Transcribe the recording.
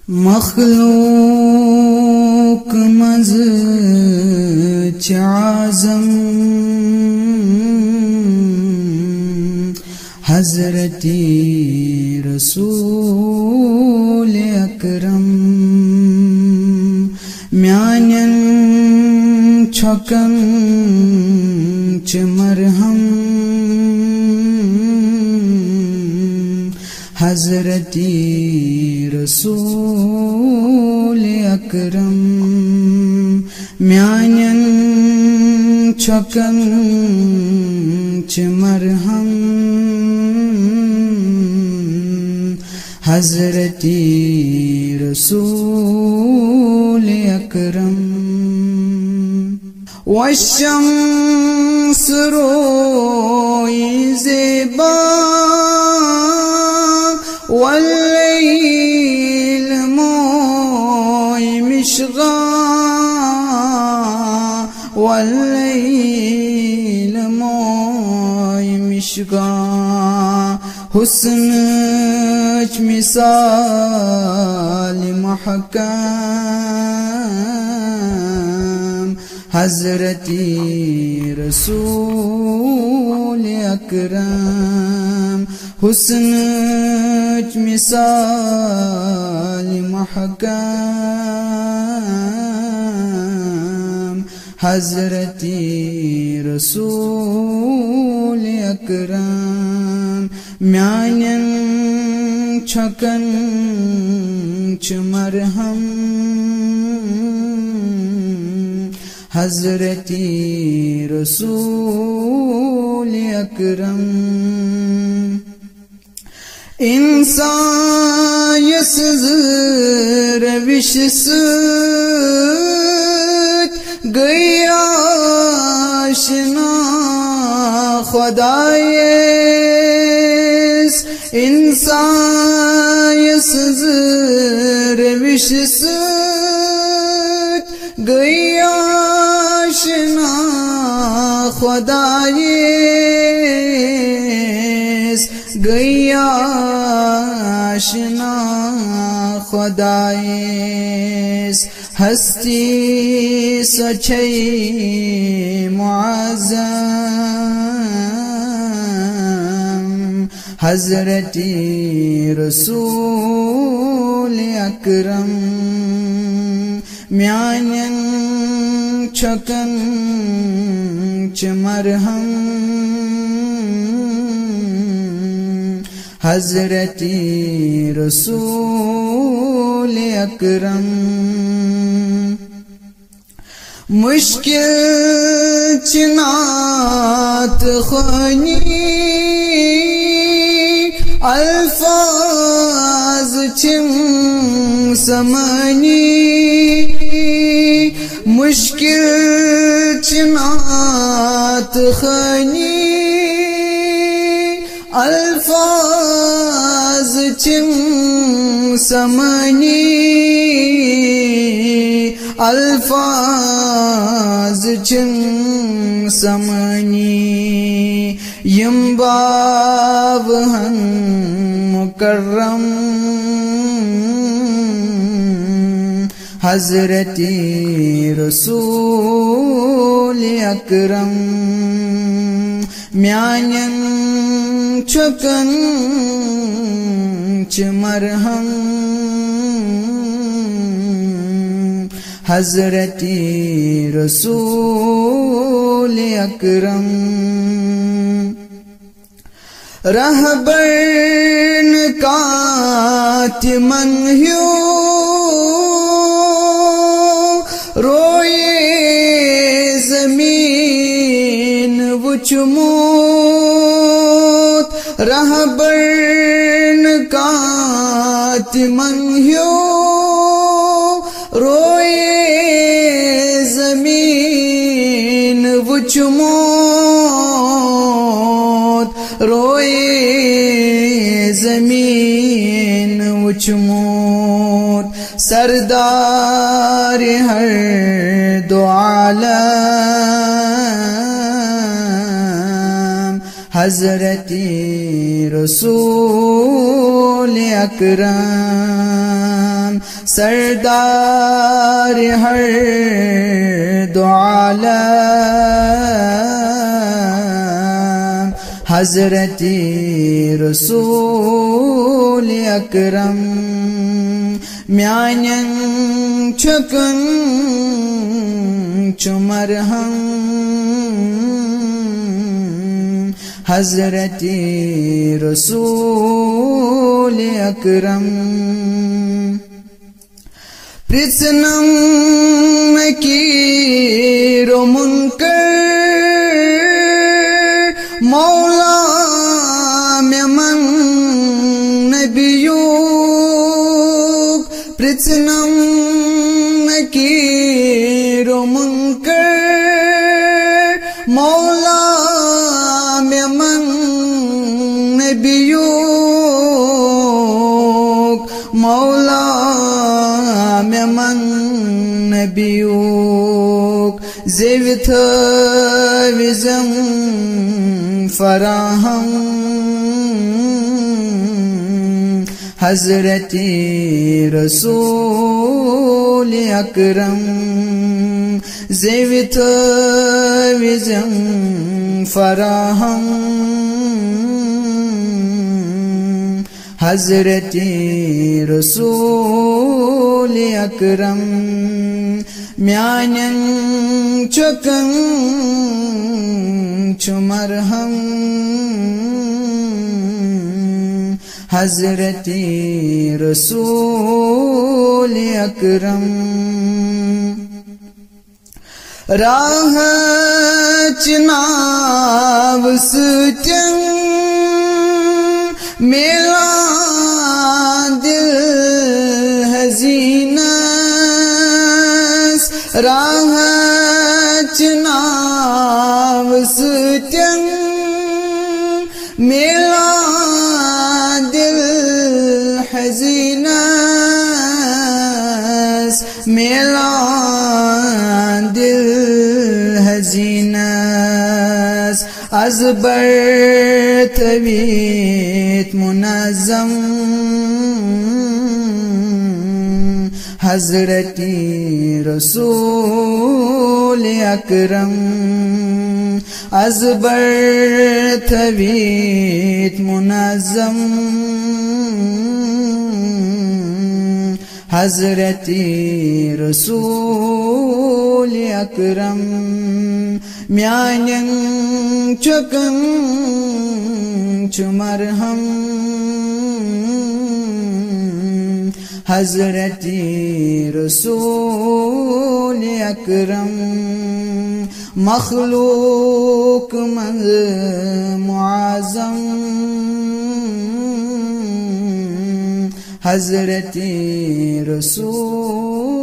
مخلوق مز اعظم حضرت رسول اکرم میانن چھکن چ مرہم حضرت رسول اکرم میانن چھکن چ مرہم حضرت رسول اکرم والشمس روئی زیبا واللیل موئی مشغا واللیل موئی مشغا حسن مثال محکم حضرت رسول اکرم حسن مثال محکم حضرت رسول اکرم میانن چھکن چ مرہم حضرت رسول اکرم انسان یسز روش ست گئی آشنا خدایس انسان یسز روش ست گئی آشنا خدایس گئی آشنا خدایس ہستی سچئی معظم حضرت رسول اکرم میانن چھکن چ مرہم حضرت رسول اکرم مشکل چنات خانی الفاظ چم سمانی مشکل چنات خانی الفاظ چم سمانی الفاظ چم سمانی یم باوہن مکرم حضرت رسول اکرم میانن چھکن چ مرہم حضرت رسول اکرم رہبرن کاتمن ہیو روئے زمین وچموت رہبرن کاتمن ہیو روئے زمین وچموت روئے زمین وچموت سردار ہر دو عالم حضرت رسول اکرم سردار ہر دو عالم حضرت رسول اکرم میانین چھکن چمرہم حضرت رسول اکرم پرسنم نکیر و منکر مولا من نبیوک پرسنم نکیر و منکر مولا من نبیوک مولا من نبیوک زیوت وزم فراہم حضرت رسول اکرم زیوت وزم فراہم حضرت رسول اکرم میانین چکن چمرہم حضرت رسول اکرم راہ چناو ستن میرا دل حزینس راہ چناو ستن میرا دل حزینس میرا دل حزینس از برتویت منظم حضرت رسول اکرم از برتویت منظم حضرت رسول اکرم میانین چکن چمرہم حضرت رسول اکرم مخلوق من معظم حضرت رسول